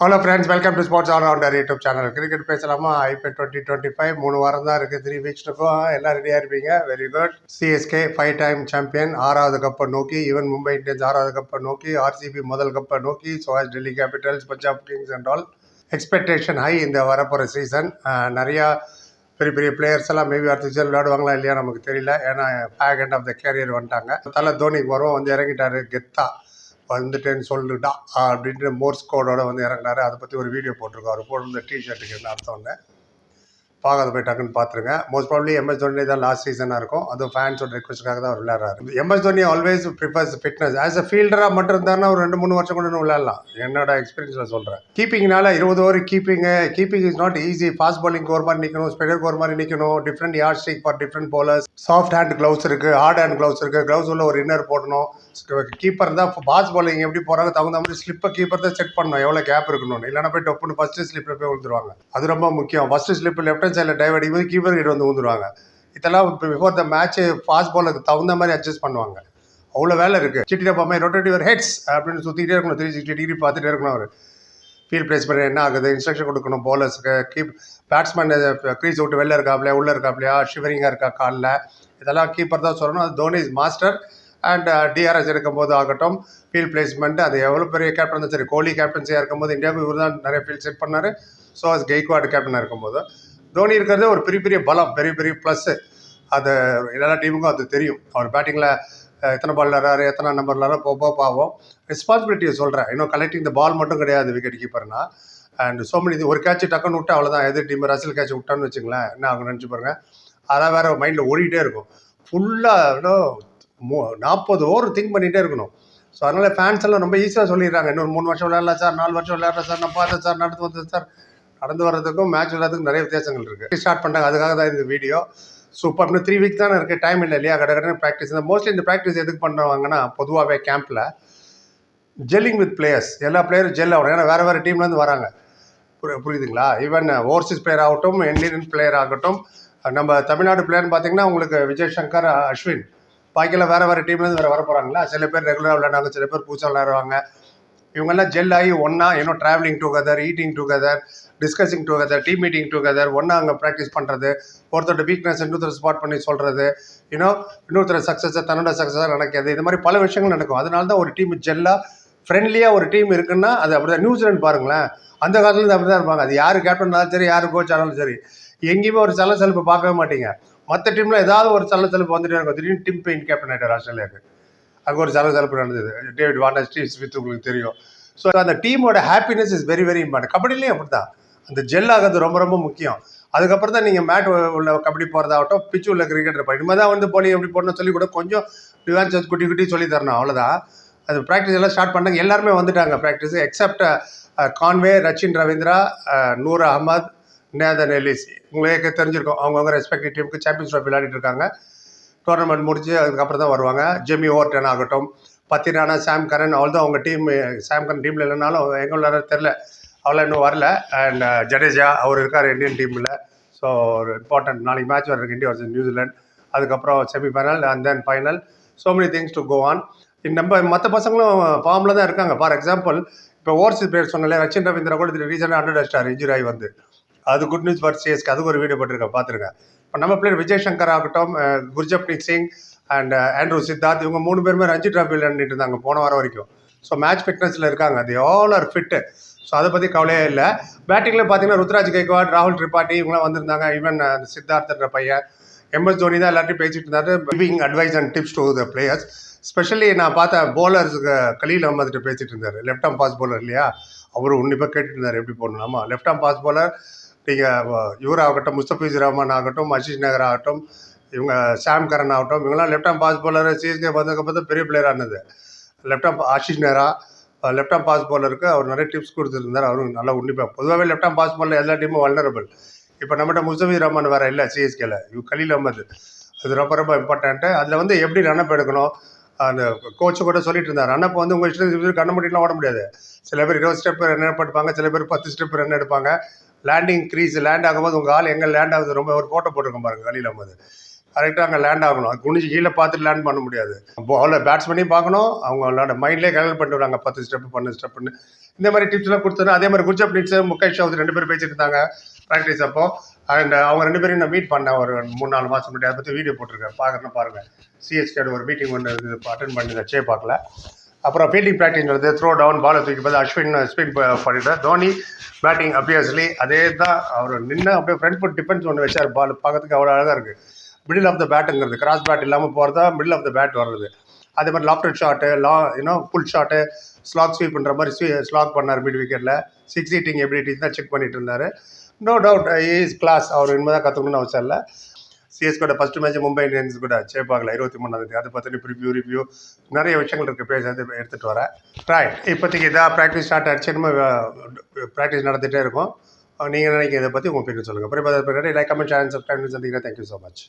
Hello friends, welcome to sports allrounder YouTube channel. Cricket பேசலாமா? IPL 2025 3 வாரம் தான் இருக்குது. 3 வீக்ஸ் இருக்கும். எல்லாம் ரெடியாக இருப்பீங்க. Very good. CSK 5 time champion, 6வது கப்பை நோக்கி. ஈவன் மும்பை இந்தியன்ஸ் 6வது கப்பை நோக்கி. ஆர்சிபி முதல் கப்பை நோக்கி. So as Delhi Capitals, Punjab Kings and all. Expectation high இந்த வரப்போகிற சீசன். நிறையா பெரிய பெரிய பிளேயர்ஸ் எல்லாம் மேபி அடுத்த சீசன் விளையாடுவாங்களா இல்லையா நமக்கு தெரியல. ஏன்னா back end of the career வந்துட்டாங்க. தலை தோனிக்கு வரும், வந்து இறங்கிட்டாரு கெத்தா. வந்துட்டேன்னு சொல்லிட்டா அப்படின்ட்டு மோர்ஸ் கோடோட வந்து இறங்கினாரு. அதை பற்றி ஒரு வீடியோ போட்டிருக்கோம். அவர் போட்டிருந்த டிஷர்ட்டுக்கு என்ன அர்த்தம்னு பார்க்காத போய் டக்குன்னு பார்த்துருங்க. மோஸ்ட் ப்ராப்ளி எம்எஸ் தோனி தான் லாஸ்ட் சீசனாக இருக்கும். அதுவும் ஃபேன்ஸோட ரிக்வஸ்ட்டுக்காக தான் அவர் விளையாடுறாரு. MS Dhoni always prefers fitness. As a ஃபீல்டராக மட்டும் இருந்தாருன்னா ஒரு 2-3 வருஷம் கூட விளையாடலாம். என்னோட எக்ஸ்பீரியன்ஸில் சொல்கிறேன். கீப்பிங்னால 20 over keeping is not easy. Fast பாலிங் ஒரு மாதிரி நிற்கணும், ஸ்பெடர் ஒரு மாதிரி நிற்கணும். Different yard stick for different bowlers. Soft hand gloves இருக்குது, ஹார்ட் ஹேண்ட் க்ளவுஸ் இருக்குது. க்ளவுஸ் உள்ள ஒரு இன்னர் போடணும். கீப்பர் தான் ஃபாஸ்ட் பாலிங் எப்படி போகிறாங்க தகுந்த மாதிரி ஸ்லிப்பை கீப்பர் தான் செட் பண்ணணும், எவ்வளோ கேப் இருக்கணும்னு. இல்லைனா போய் டொப்புன்னு ஃபஸ்ட்டு ஸ்லிப்பில் போய் விழுந்துருவாங்க. அது ரொம்ப முக்கியம். ஃபஸ்ட்டு ஸ்லிப் லெஃப்ட் ஹேண்ட் சைடில் டைவ் அடிக்கும்போது கீப்பர் கிட்ட வந்து விழுந்துருவாங்க. இதெல்லாம் பிஃபோர் த மேட்ச் ஃபாஸ்ட் பாலுக்கு தகுந்த மாதிரி அட்ஜஸ்ட் பண்ணுவாங்க. அவ்வளோ வேலை இருக்குது. சிட்டியில் பார்ப்போம், ரொட்டேட்டிவ் ஹெட்ஸ் அப்படின்னு சுற்றிக்கிட்டே இருக்கணும். 360 டிகிரி பார்த்துட்டே இருக்கணும். அவர் ஃபீல்ட் பிளேஸ் பண்ண என்ன ஆகுது, இன்ஸ்ட்ரக்ஷன் கொடுக்கணும் பவுலர்ஸுக்கு. பேட்ஸ்மேன் க்ரீஸ் விட்டு வெளில இருக்காப்லையா உள்ளே இருக்காப்லையா, ஷிவரிங்காக இருக்கா காலில், இதெல்லாம் கீப்பர் தான் சொல்லணும். அது Dhoni is master. And TRS இருக்கும்போது ஆகட்டும், ஃபீல்ட் பிளேஸ்மெண்ட், அது எவ்வளோ பெரிய கேப்டன் தான் சரி. கோலி கேப்டன்சியாக இருக்கும்போது இந்தியாவுக்கு இவர் தான் நிறைய ஃபீல்ட் செட் பண்ணார். ஸோ அஸ் கெய்க்வாட் கேப்டனாக இருக்கும்போது தோனி இருக்கிறது ஒரு பெரிய பெரிய பலம், பெரிய பெரிய ப்ளஸ்ஸு. அது எல்லா டீமுக்கும் அது தெரியும். அவர் பேட்டிங்கில் எத்தனை பால் விளாட்றாரு, எத்தனை நம்பர் விளாட்றாரு போக பாவம். ரெஸ்பான்சிபிலிட்டியை சொல்கிறேன். இன்னும் கலெக்டிங் இந்த பால் மட்டும் கிடையாது விக்கெட் கீப்பர்னா. அண்ட் ஸோ மெனி ஒரு கேட்ச் டக்குன்னு விட்டா அவ்வளோதான். எதிர் டீம் ரசில் கேட்ச் விட்டான்னு வச்சுங்களேன், என்ன ஆகும் நினச்சி பாருங்கள். அதான் வேறு மைண்டில் ஓடிட்டே இருக்கும். ஃபுல்லாக 40 ஓவர் திங்க் பண்ணிகிட்டே இருக்கணும். ஸோ அதனால் ஃபேன்ஸ் எல்லாம் ரொம்ப ஈஸியாக சொல்லிடுறாங்க, இன்னொரு 3 வருஷம் விளையாடலாம் சார், 4 வருஷம் விளையாடுறேன் சார், நான் பார்த்தேன் சார், நடந்து வந்தேன் சார். நடந்து வர்றதுக்கும் மேட்ச் விளையாடுறதுக்கும் நிறைய வித்தியாசங்கள் இருக்குது. ஸ்டார்ட் பண்ணுறாங்க, அதுக்காக தான் இந்த வீடியோ. சூப்பர். இன்னும் 3 வீக் தானே இருக்குது, டைம் இல்லை இல்லையா? கடற்கடை ப்ராக்டிஸ். இந்த மோஸ்ட்லி இந்த ப்ராக்டிஸ் எதுக்கு பண்ணுவாங்கன்னா, பொதுவாகவே கேம்பில் ஜெல்லிங் வித் பிளேயர்ஸ், எல்லா பிளேயரும் ஜெல் ஆகணும். ஏன்னா வேறு வேறு டீம்லேருந்து வராங்க. புரியுதுங்களா? ஈவன் ஓவர்சீஸ் பிளேயர் ஆகட்டும், இந்தியன் பிளேயர் ஆகட்டும். நம்ம தமிழ்நாடு பிளேயர்னு பார்த்தீங்கன்னா உங்களுக்கு விஜய் சங்கர், அஸ்வின். பாக்கியெல்லாம் வேறு வேறு டீம்லேருந்து வேறு வர போகிறாங்களா? சில பேர் ரெகுலராக விளையாடுவாங்க, சில பேர் புதுசாக விளையாடுவாங்க. இவங்கெல்லாம் ஜெல் ஆகி ஒன்றா travelling together, eating together, discussing together, team meeting together, ஒன்றா அங்கே ப்ராக்டிஸ் பண்ணுறது, ஒருத்தரோட வீக்னஸ் இன்னொருத்தர் ஸ்பாட் பண்ணி சொல்கிறது, இன்னொருத்தர் சக்ஸஸை தன்னோட சக்ஸஸாக நடக்கிறது. இது மாதிரி பல விஷயங்கள் நடக்கும். அதனால தான் ஒரு டீம் ஜெல்லாக ஃப்ரெண்ட்லியாக ஒரு டீம் இருக்குன்னா அது அப்படி தான். நியூசிலாந்து பாருங்களேன், அந்த காலத்துலேருந்து அப்படி தான் இருப்பாங்க. அது யார் கேப்டன்னாலும் சரி, யார் கோச் ஆனாலும் சரி, எங்கேயுமே ஒரு சலசலப்பு பார்க்கவே மாட்டீங்க. மற்ற டீமில் ஏதாவது ஒரு சலசலப்பு வந்துட்டே இருக்கும். திடீர்னு டிம் பெயின் கேப்டன் ஆகிட்டார் ஆஸ்திரேலியாவுக்கு. அங்கே ஒரு சலசலப்பு நடந்தது. டேவிட் வார்னர், ஸ்டீவ் ஸ்மித் உங்களுக்கு தெரியும். ஸோ அந்த டீமோட happiness is very very important. கபடிலையும் அப்படி தான். அந்த ஜெல் ஆகிறது ரொம்ப ரொம்ப முக்கியம். அதுக்கப்புறம் தான் நீங்கள் மேட் உள்ள கபடி போகிறதாகட்டும், பிச்சு உள்ள கிரிக்கெட் இருப்பாங்க. இனிமேல் தான் வந்து போலி எப்படி போடணும் சொல்லி கூட கொஞ்சம் டிவான்ஸ் குட்டி குட்டி சொல்லி தரணும், அவ்வளோதான். அது ப்ராக்டிஸ் எல்லாம் ஸ்டார்ட் பண்ணாங்க. எல்லாருமே வந்துட்டாங்க practice except Conway, Rachin Ravindra, Noor Ahmad, Nathan Ellis. உங்களுக்கு தெரிஞ்சிருக்கும், அவங்கவுங்க ரெஸ்பெக்டிவ் டீமுக்கு சாம்பியன்ஸ் ட்ராஃபி விளையாடிட்டு இருக்காங்க. டோர்னமெண்ட் முடிஞ்சு அதுக்கப்புறம் தான் வருவாங்க. ஜெமி ஓவர்டன் ஆகட்டும், பத்திரானா, சாம் கரன், அவ்வளோ தான் அவங்க டீம். சாம் கரன் டீமில் இல்லைனாலும் எங்கே விளையாட தெரில, அவ்வளோ இன்னும் வரல. அண்ட் ஜடேஜா அவர் இருக்கார் இந்தியன் டீமில். ஸோ ஒரு இம்பார்ட்டன்ட் நாளைக்கு மேட்ச் வர்றதுக்கு இந்தியா வர்சஸ் நியூசிலாந்து. அதுக்கப்புறம் semifinal and then final. So many things to go on. நம்ம மற்ற பசங்களும் ஃபார்மில் தான் இருக்காங்க. ஃபார் எக்ஸாம்பிள் இப்போ ஓவர்சீஸ் பிளேயர் சொன்னாலே, ரச்சின் ரவீந்திரா கூட ரீசெண்டாக 100 அடிச்சிட்டார் இன்ஜுரி ஆகி வந்து. அது குட் நியூஸ் ஃபார் சிஎஸ்கே. அதுக்கு ஒரு வீடியோ போட்டிருக்கேன், பார்த்துருக்கேன். இப்போ நம்ம பிளேயர் விஜய் சங்கர் ஆகட்டும், குர்ஜப்ரீத் சிங் அண்ட் ஆண்ட்ரூ சித்தார்த், இவங்க 3 பேருமே ரஞ்சி டிராஃபி விளையாண்டுட்டு இருந்தாங்க போன வாரம் வரைக்கும். ஸோ மேட்ச் ஃபிட்னஸில் இருக்காங்க. அது ஆல் ஆர் ஃபிட்டு. ஸோ அதை பற்றி கவலையே இல்லை. பேட்டிங்கில் பார்த்தீங்கன்னா ருத்ராஜ் கெய்க்வாட், ராகுல் திரிபாட்டி இவங்களாம் வந்திருந்தாங்க. ஈவன் சித்தார்த்ன்ற பையன். எம்எஸ் தோனி தான் எல்லாத்தையும் பேசிட்டு இருந்தாரு, giving advice and tips to the players. Specially நான் பார்த்த பவுலர்ஸுக்கு கலீல் அஹமதுட்டு பேசிட்டு இருந்தார். லெஃப்ட் ஆம் ஃபாஸ்ட் பவுலர் இல்லையா, அவரு உன்னிப்பாக கேட்டுட்டு இருந்தார் எப்படி போடணும். ஆமாம், லெஃப்ட் ஆம் ஃபாஸ்ட் பவுலர். நீங்கள் இவராகட்டும், முஸ்தபிசுர் ரஹ்மான் ஆகட்டும், அஷிஷ் நகர் ஆகட்டும், இவங்க சாம் கரன் ஆகட்டும், இவங்களாம் left arm fast bowler. CSK வந்ததுக்கப்புறம் பெரிய பிளேயராக இருந்தது. லெஃப்ட் ஆம் ஆஷிஷ் நேரா லெஃப்ட் ஆம் ஃபாஸ்ட் பவுலருக்கு அவர் நிறைய டிப்ஸ் கொடுத்துருந்தார். அவரும் நல்லா உன்னிப்பாக. பொதுவாகவே லெஃப்ட் ஆம் ஃபாஸ்ட் பவுலர் எல்லா டீமும் வல்னரபிள். இப்போ நம்மகிட்ட முஸ்தபிசுர் ரஹ்மான் வேறு இல்லை சிஎஸ்கேல, இவங்க கலீல் அஹமது. அது ரொம்ப ரொம்ப இம்பார்ட்டன்ட்டு. அதில் வந்து எப்படி ரன்னப் எடுக்கணும், அந்த கோச்சு கூட சொல்லிட்டு இருந்தார். ரன்னப் வந்து உங்கள் இஷ்டத்துக்கு கண்ண முடியலாம் ஓட முடியாது. சில பேர் 20 ஸ்டெப் ரன் எடுப்பாங்க, சில பேர் 10 ஸ்டெப் ரன் எடுப்பாங்க. லேண்டிங் க்ரீஸ் லேண்ட் ஆகும்போது உங்கள் ஆள் எங்கே லேண்ட் ஆகுது, ரொம்ப ஒரு ஃபோட்டோ போட்டிருக்கோம் பாருங்கள் கலீல் அஹமது. கரெக்டாக அங்கே லேண்ட் ஆகணும். அது குனிஞ்சு கீழே பார்த்துட்டு லேண்ட் பண்ண முடியாது. அவ்வளோ பேட்ஸ்மேனையும் பார்க்கணும், அவங்களோட மைண்ட்லேயே கேல்குலேட் பண்ணிட்டு வராங்க 10 ஸ்டெப்பு 12 ஸ்டெப்புன்னு. இந்த மாதிரி டிப்ஸ்லாம் கொடுத்தாரு. அதே மாதிரி குர்ஜப்ரீத் சிங், முகேஷ் சௌத்ரி 2 பேரும் பேசிட்டு இருந்தாங்க ப்ராக்டிஸ் அப்போ. அண்ட் அவங்க 2 பேரையும் நான் மீட் பண்ணேன் ஒரு 3-4 மாதம் முன்னாடி. அதை பற்றி வீடியோ போட்டிருக்கேன், பார்க்கணும் பாருங்கள். சிஎஸ்கேட ஒரு மீட்டிங் ஒன்று அட்டன் பண்ணியிருந்தேன் சேப்பாக்கில். அப்புறம் ஃபீல்டிங் ப்ராக்டிஸ் நடந்தது. த்ரோ டவுன் பாலை தூக்கி பார்த்து அஸ்வின் ஸ்பின் பண்ணிட்டார். தோனி பேட்டிங் அப்பியர்ஸ்லி அதே தான். அவர் நின்று அப்படியே ஃப்ரண்ட் ஃபுட் டிஃபென்ஸ் ஒன்று வச்சார். பால் பார்க்கறதுக்கு அவ்வளோ அழகாக இருக்குது. மிடில் ஆஃப் த பேட்டுங்கிறது, கிராஸ் பேட் இல்லாமல் போகிறதா மிடில் ஆஃப் த பேட் வர்றது. அதே மாதிரி lofted shot, full shot, slog sweep பண்ணுற மாதிரி ஸ்லாக் பண்ணார் மிட் விக்கெட்டில். 6 ஹீட்டிங் எபிலிட்டிஸ் தான் செக் பண்ணிட்டு இருந்தார். No doubt is class. அவர் இனிமேல் தான் கற்றுக்கணும்னு அவசியம் இல்லை. சிஎஸ்கோட ஃபஸ்ட்டு மேட்ச் மும்பை இந்தியன்ஸ் கூட சேப்பாக்கில் 23ஆம் அதை பற்றி ரிவ்யூ நிறைய விஷயங்கள் இருக்குது, பேச எடுத்துகிட்டு வரேன். ரைட், இப்போதைக்கு இதாக ப்ராக்டிஸ் ஸ்டார்ட் ஆகிடுச்சு. நம்ம ப்ராக்டிஸ் நடந்துகிட்டே இருக்கும். நீங்கள் நினைக்கிற இதை பற்றி உங்கள் பேர் சொல்லுங்கள். பிறகு லைக், கமெண்ட், ஷேர், சப்ஸ்கிரைப் சந்திக்கிறேன். Thank you so much.